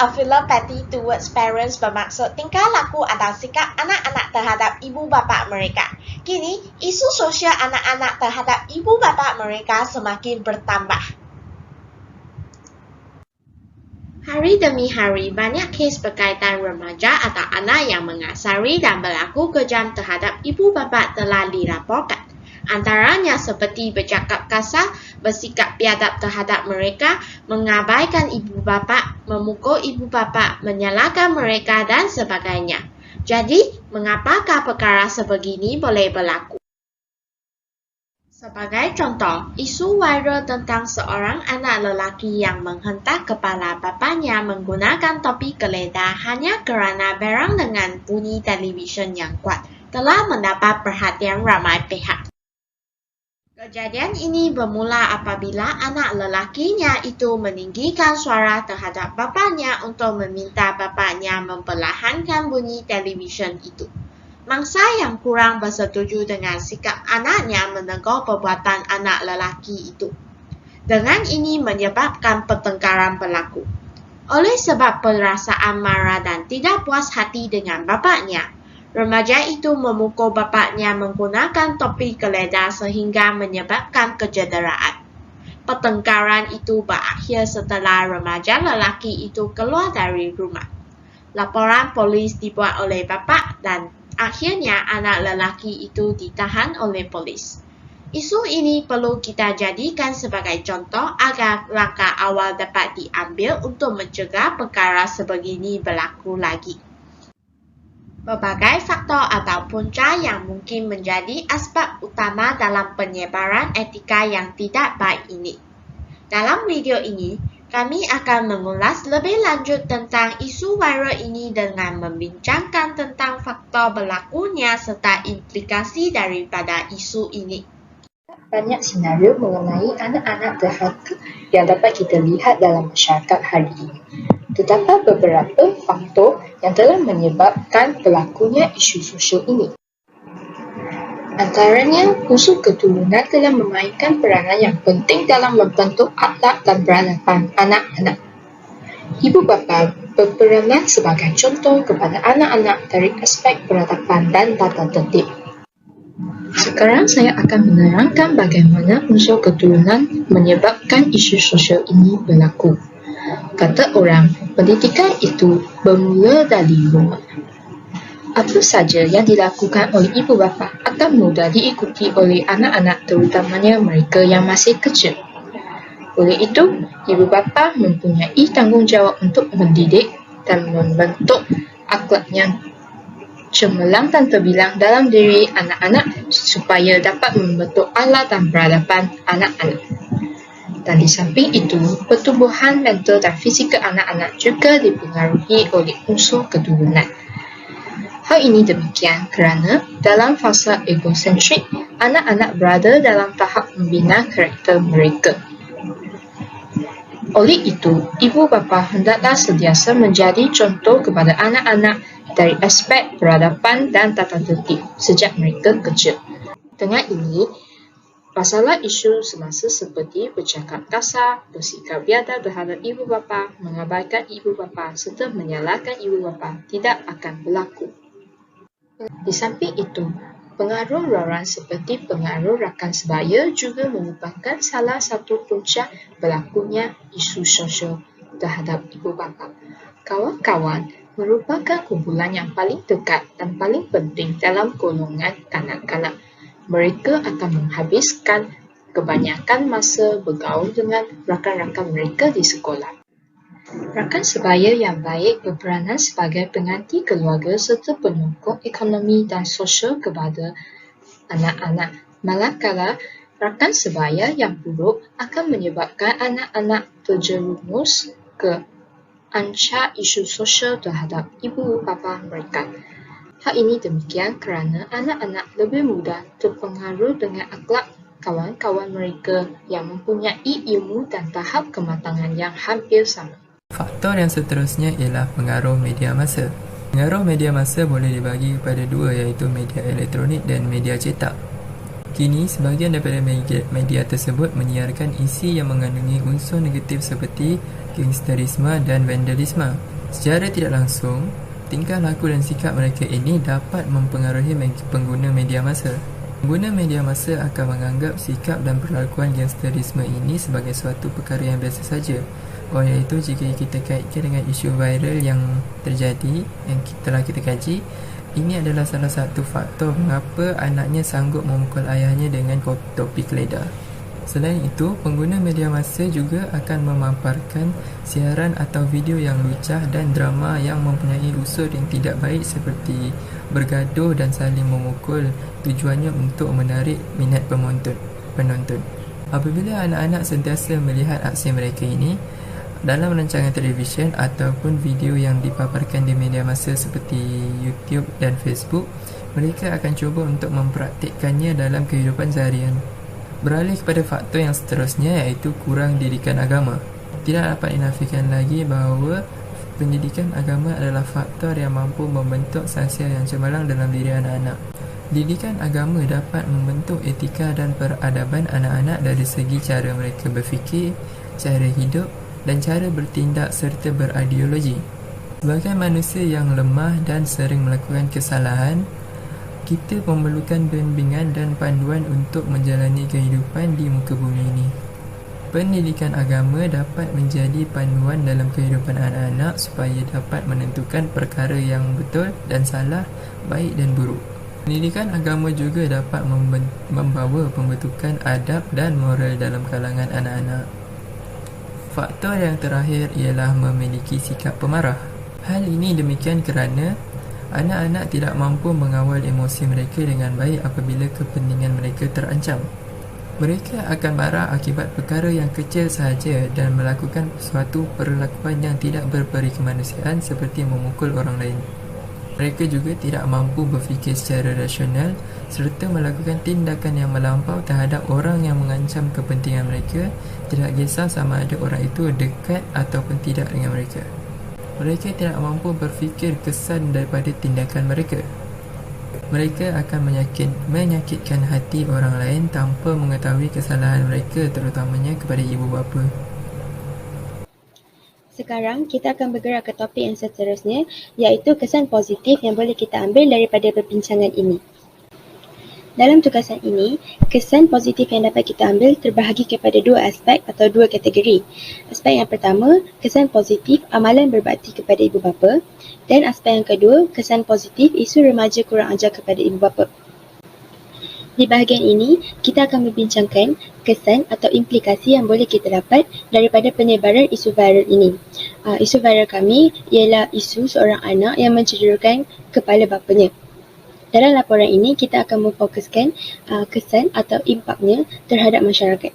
of philosophy towards parents bermaksud tingkah laku atau sikap anak-anak terhadap ibu bapa mereka. Kini, isu sosial anak-anak terhadap ibu bapa mereka semakin bertambah. Hari demi hari, banyak kes berkaitan remaja atau anak yang mengasari dan berlaku kejam terhadap ibu bapa telah dilaporkan. Antaranya seperti bercakap kasar, bersikap biadab terhadap mereka, mengabaikan ibu bapa, memukul ibu bapa, menyalahkan mereka dan sebagainya. Jadi, mengapakah perkara sebegini boleh berlaku? Sebagai contoh, isu viral tentang seorang anak lelaki yang menghentak kepala bapanya menggunakan topi geledah hanya kerana berang dengan bunyi televisyen yang kuat telah mendapat perhatian ramai pihak. Kejadian ini bermula apabila anak lelakinya itu meninggikan suara terhadap bapanya untuk meminta bapanya memperlahankan bunyi televisyen itu. Mangsa yang kurang bersetuju dengan sikap anaknya menegur perbuatan anak lelaki itu. Dengan ini menyebabkan pertengkaran berlaku. Oleh sebab perasaan marah dan tidak puas hati dengan bapanya, remaja itu memukul bapaknya menggunakan topi geledah sehingga menyebabkan kecederaan. Pertengkaran itu berakhir setelah remaja lelaki itu keluar dari rumah. Laporan polis dibuat oleh bapak dan akhirnya anak lelaki itu ditahan oleh polis. Isu ini perlu kita jadikan sebagai contoh agar langkah awal dapat diambil untuk mencegah perkara sebegini berlaku lagi. Berbagai faktor atau punca yang mungkin menjadi asbab utama dalam penyebaran etika yang tidak baik ini. Dalam video ini, kami akan mengulas lebih lanjut tentang isu viral ini dengan membincangkan tentang faktor berlakunya serta implikasi daripada isu ini. Banyak senario mengenai anak-anak derhaka yang dapat kita lihat dalam masyarakat hari ini. Terdapat beberapa faktor yang telah menyebabkan berlakunya isu sosial ini. Antaranya, unsur keturunan telah memainkan peranan yang penting dalam membentuk akhlak dan peradaban anak-anak. Ibu bapa berperanan sebagai contoh kepada anak-anak dari aspek peradaban dan tata tertib. Sekarang saya akan menerangkan bagaimana unsur keturunan menyebabkan isu sosial ini berlaku. Kata orang, pendidikan itu bermula dari rumah. Apa saja yang dilakukan oleh ibu bapa akan mudah diikuti oleh anak-anak, terutamanya mereka yang masih kecil. Oleh itu, ibu bapa mempunyai tanggungjawab untuk mendidik dan membentuk akhlak yang cemerlang dan terbilang dalam diri anak-anak supaya dapat membentuk akhlak dan peradaban anak-anak. Dan di samping itu, pertumbuhan mental dan fizikal anak-anak juga dipengaruhi oleh unsur keturunan. Hal ini demikian kerana dalam fasa egosentrik, anak-anak berada dalam tahap membina karakter mereka. Oleh itu, ibu bapa hendaklah sentiasa menjadi contoh kepada anak-anak dari aspek peradaban dan tata tertib sejak mereka kecil. Dengan ini, masalah isu semasa seperti bercakap kasar, bersikap biadab terhadap ibu bapa, mengabaikan ibu bapa serta menyalahkan ibu bapa tidak akan berlaku. Di samping itu, pengaruh luaran seperti pengaruh rakan sebaya juga merupakan salah satu punca berlakunya isu sosial terhadap ibu bapa. Kawan-kawan merupakan kumpulan yang paling dekat dan paling penting dalam golongan kanak-kanak. Mereka akan menghabiskan kebanyakan masa bergaul dengan rakan-rakan mereka di sekolah. Rakan sebaya yang baik berperanan sebagai pengganti keluarga serta penyokong ekonomi dan sosial kepada anak-anak. Manakala rakan sebaya yang buruk akan menyebabkan anak-anak terjerumus ke anca isu sosial terhadap ibu bapa mereka. Hal ini demikian kerana anak-anak lebih mudah terpengaruh dengan akhlak kawan-kawan mereka yang mempunyai ilmu dan tahap kematangan yang hampir sama. Faktor yang seterusnya ialah pengaruh media massa. Pengaruh media massa boleh dibagi kepada dua, iaitu media elektronik dan media cetak. Kini, sebahagian daripada media tersebut menyiarkan isi yang mengandungi unsur negatif seperti gangsterisme dan vandalisme. Secara tidak langsung, tingkah laku dan sikap mereka ini dapat mempengaruhi pengguna media massa. Pengguna media massa akan menganggap sikap dan perlakuan gangsterisme ini sebagai suatu perkara yang biasa saja. Iaitu jika kita kaitkan dengan isu viral yang terjadi, yang telah kita kaji, ini adalah salah satu faktor mengapa anaknya sanggup memukul ayahnya dengan topi keledar. Selain itu, pengguna media massa juga akan memaparkan siaran atau video yang lucah dan drama yang mempunyai unsur yang tidak baik seperti bergaduh dan saling memukul, tujuannya untuk menarik minat penonton. Apabila anak-anak sentiasa melihat aksi mereka ini dalam rancangan televisyen ataupun video yang dipaparkan di media massa seperti YouTube dan Facebook, mereka akan cuba untuk mempraktikkannya dalam kehidupan seharian. Beralih kepada faktor yang seterusnya, iaitu kurang didikan agama. Tidak dapat dinafikan lagi bahawa pendidikan agama adalah faktor yang mampu membentuk sasial yang cemerlang dalam diri anak-anak. Didikan agama dapat membentuk etika dan peradaban anak-anak dari segi cara mereka berfikir, cara hidup dan cara bertindak serta berideologi. Sebagai manusia yang lemah dan sering melakukan kesalahan, kita memerlukan bimbingan dan panduan untuk menjalani kehidupan di muka bumi ini. Pendidikan agama dapat menjadi panduan dalam kehidupan anak-anak supaya dapat menentukan perkara yang betul dan salah, baik dan buruk. Pendidikan agama juga dapat membawa pembentukan adab dan moral dalam kalangan anak-anak. Faktor yang terakhir ialah memiliki sikap pemarah. Hal ini demikian kerana anak-anak tidak mampu mengawal emosi mereka dengan baik apabila kepentingan mereka terancam. Mereka akan marah akibat perkara yang kecil sahaja dan melakukan suatu perlakuan yang tidak berperi kemanusiaan seperti memukul orang lain. Mereka juga tidak mampu berfikir secara rasional serta melakukan tindakan yang melampau terhadap orang yang mengancam kepentingan mereka, tidak kisah sama ada orang itu dekat ataupun tidak dengan mereka. Mereka tidak mampu berfikir kesan daripada tindakan mereka. Mereka akan menyakitkan hati orang lain tanpa mengetahui kesalahan mereka, terutamanya kepada ibu bapa. Sekarang kita akan bergerak ke topik yang seterusnya, iaitu kesan positif yang boleh kita ambil daripada perbincangan ini. Dalam tugasan ini, kesan positif yang dapat kita ambil terbahagi kepada dua aspek atau dua kategori. Aspek yang pertama, kesan positif amalan berbakti kepada ibu bapa, dan aspek yang kedua, kesan positif isu remaja kurang ajar kepada ibu bapa. Di bahagian ini, kita akan membincangkan kesan atau implikasi yang boleh kita dapat daripada penyebaran isu viral ini. Isu viral kami ialah isu seorang anak yang mencederakan kepala bapanya. Dalam laporan ini, kita akan memfokuskan kesan atau impaknya terhadap masyarakat.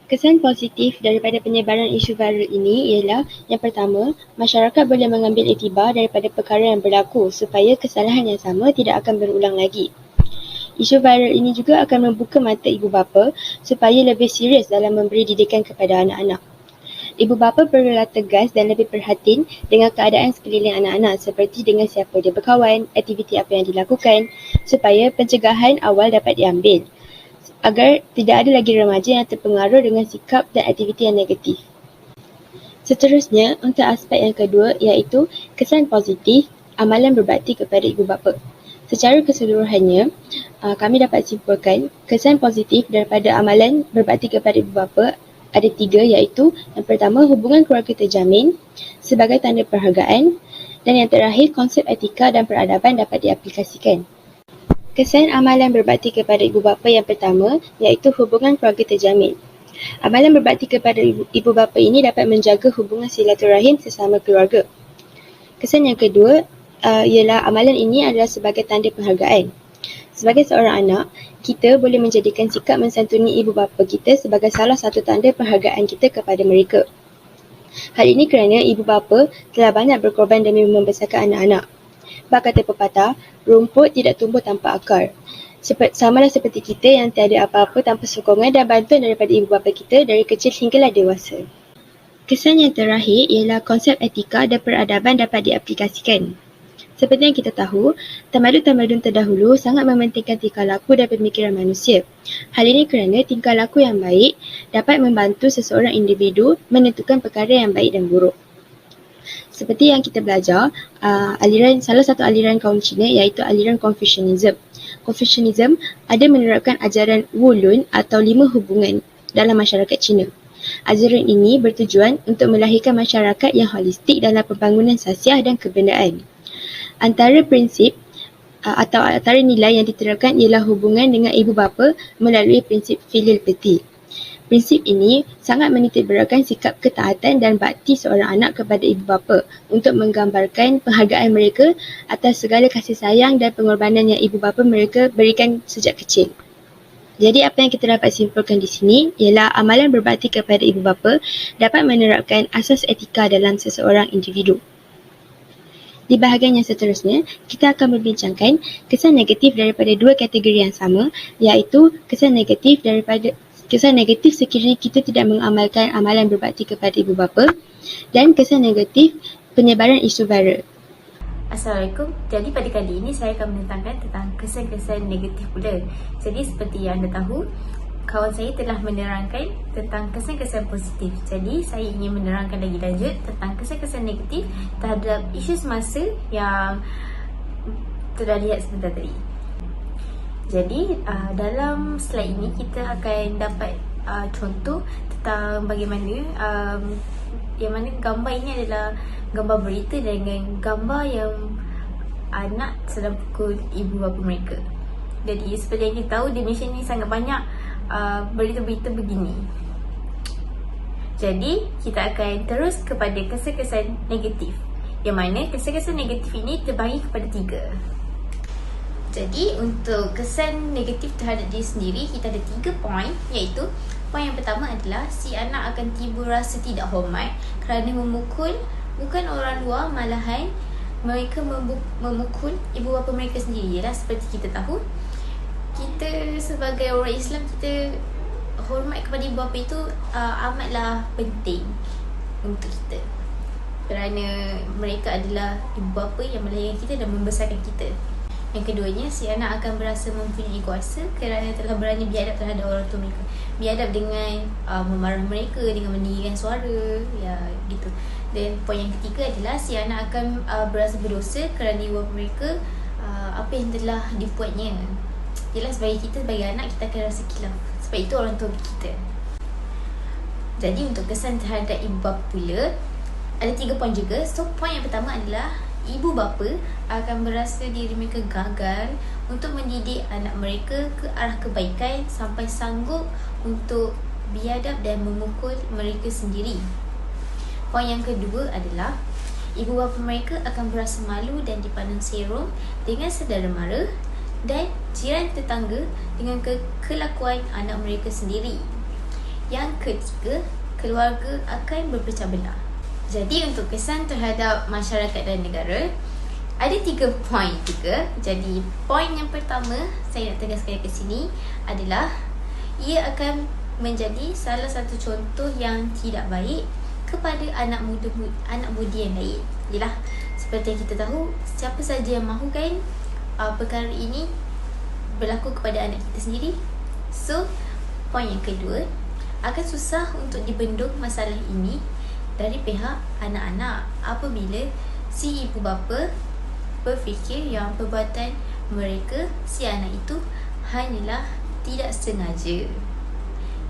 Kesan positif daripada penyebaran isu viral ini ialah yang pertama, masyarakat boleh mengambil iktibar daripada perkara yang berlaku supaya kesalahan yang sama tidak akan berulang lagi. Isu viral ini juga akan membuka mata ibu bapa supaya lebih serius dalam memberi didikan kepada anak-anak. Ibu bapa perlulah tegas dan lebih perhatian dengan keadaan sekeliling anak-anak seperti dengan siapa dia berkawan, aktiviti apa yang dilakukan supaya pencegahan awal dapat diambil agar tidak ada lagi remaja yang terpengaruh dengan sikap dan aktiviti yang negatif. Seterusnya, untuk aspek yang kedua iaitu kesan positif amalan berbakti kepada ibu bapa. Secara keseluruhannya, kami dapat simpulkan kesan positif daripada amalan berbakti kepada ibu bapa ada tiga, iaitu yang pertama, hubungan keluarga terjamin sebagai tanda perhargaan, dan yang terakhir, konsep etika dan peradaban dapat diaplikasikan. Kesan amalan berbakti kepada ibu bapa yang pertama iaitu hubungan keluarga terjamin. Amalan berbakti kepada ibu bapa ini dapat menjaga hubungan silaturahim sesama keluarga. Kesan yang kedua ialah amalan ini adalah sebagai tanda penghargaan. Sebagai seorang anak, kita boleh menjadikan sikap mensantuni ibu bapa kita sebagai salah satu tanda penghargaan kita kepada mereka. Hal ini kerana ibu bapa telah banyak berkorban demi membesarkan anak-anak. Bak kata pepatah, rumput tidak tumbuh tanpa akar. Samalah seperti kita yang tiada apa-apa tanpa sokongan dan bantuan daripada ibu bapa kita dari kecil hinggalah dewasa. Kesan yang terakhir ialah konsep etika dan peradaban dapat diaplikasikan. Seperti yang kita tahu, tamadun-tamadun terdahulu sangat mementingkan tingkah laku dan pemikiran manusia. Hal ini kerana tingkah laku yang baik dapat membantu seseorang individu menentukan perkara yang baik dan buruk. Seperti yang kita belajar, salah satu aliran kaum Cina iaitu aliran Confucianism. Confucianism ada menerapkan ajaran Wulun atau 5 hubungan dalam masyarakat Cina. Ajaran ini bertujuan untuk melahirkan masyarakat yang holistik dalam pembangunan sasiah dan kebendaan. Antara prinsip atau antara nilai yang diterapkan ialah hubungan dengan ibu bapa melalui prinsip filial piety. Prinsip ini sangat menitikberatkan sikap ketaatan dan bakti seorang anak kepada ibu bapa untuk menggambarkan penghargaan mereka atas segala kasih sayang dan pengorbanan yang ibu bapa mereka berikan sejak kecil. Jadi apa yang kita dapat simpulkan di sini ialah amalan berbakti kepada ibu bapa dapat menerapkan asas etika dalam seseorang individu. Di bahagian yang seterusnya, kita akan membincangkan kesan negatif daripada dua kategori yang sama, iaitu kesan negatif sekiranya kita tidak mengamalkan amalan berbakti kepada ibu bapa dan kesan negatif penyebaran isu viral. Assalamualaikum. Jadi pada kali ini saya akan menentangkan tentang kesan-kesan negatif pula. Jadi seperti yang anda tahu, kawan saya telah menerangkan tentang kesan-kesan positif. Jadi saya ingin menerangkan lagi lanjut tentang kesan-kesan negatif terhadap isu semasa yang telah lihat sebentar tadi. Jadi dalam slide ini kita akan dapat contoh tentang bagaimana yang mana gambar ini adalah gambar berita dengan gambar yang anak sedang pukul ibu bapa mereka. Jadi seperti yang kita tahu, di Malaysia ni sangat banyak berita-berita begini. Jadi kita akan terus kepada kesan-kesan negatif, yang mana kesan-kesan negatif ini terbagi kepada 3. Jadi untuk kesan negatif terhadap diri sendiri, kita ada 3 poin, iaitu poin yang pertama adalah si anak akan timbul rasa tidak hormat kerana memukul bukan orang luar, malahan mereka memukul ibu bapa mereka sendiri. Yalah, seperti kita tahu, kita sebagai orang Islam, kita hormat kepada ibu bapa itu amatlah penting untuk kita, kerana mereka adalah ibu bapa yang melahirkan kita dan membesarkan kita. Yang keduanya, si anak akan berasa mempunyai kuasa kerana telah berani biadab terhadap orang tua mereka. Biadab dengan memarah mereka, dengan meninggikan suara, ya gitu. Dan poin yang ketiga adalah si anak akan berasa berdosa kerana ibu bapa mereka apa yang telah dibuatnya. Jelas sebagai anak, kita akan rasa kilaf sebab itu orang tua kita. Jadi untuk kesan terhadap ibu bapa pula ada 3 poin juga. So poin yang pertama adalah ibu bapa akan berasa diri mereka gagal untuk mendidik anak mereka ke arah kebaikan sampai sanggup untuk biadab dan memukul mereka sendiri. Poin yang kedua adalah ibu bapa mereka akan berasa malu dan dipandang serong dengan saudara mara dan jiran tetangga dengan kelakuan anak mereka sendiri. Yang ketiga, keluarga akan berpecah belah. Jadi untuk kesan terhadap masyarakat dan negara ada 3 poin juga. Jadi poin yang pertama saya nak tegaskan ke sini adalah ia akan menjadi salah satu contoh yang tidak baik kepada anak budi yang lain. Yalah, seperti yang kita tahu, siapa saja yang mahukan perkara ini berlaku kepada anak kita sendiri. So poin yang kedua, akan susah untuk dibendung masalah ini dari pihak anak-anak apabila si ibu bapa berfikir yang perbuatan mereka, si anak itu hanyalah tidak sengaja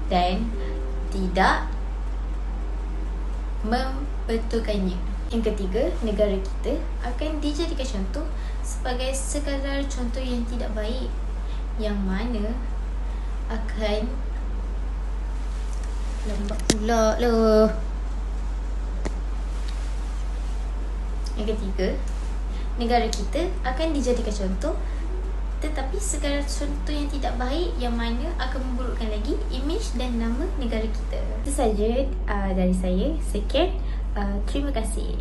dan tidak membetulkannya. Yang ketiga, negara kita akan dijadikan contoh sebagai sekadar contoh yang tidak baik, yang mana akan lambat pula lah. Yang ketiga, negara kita akan dijadikan contoh, tetapi sekadar contoh yang tidak baik, yang mana akan memburukkan lagi imej dan nama negara kita. Itu saja dari saya. Sekian, terima kasih.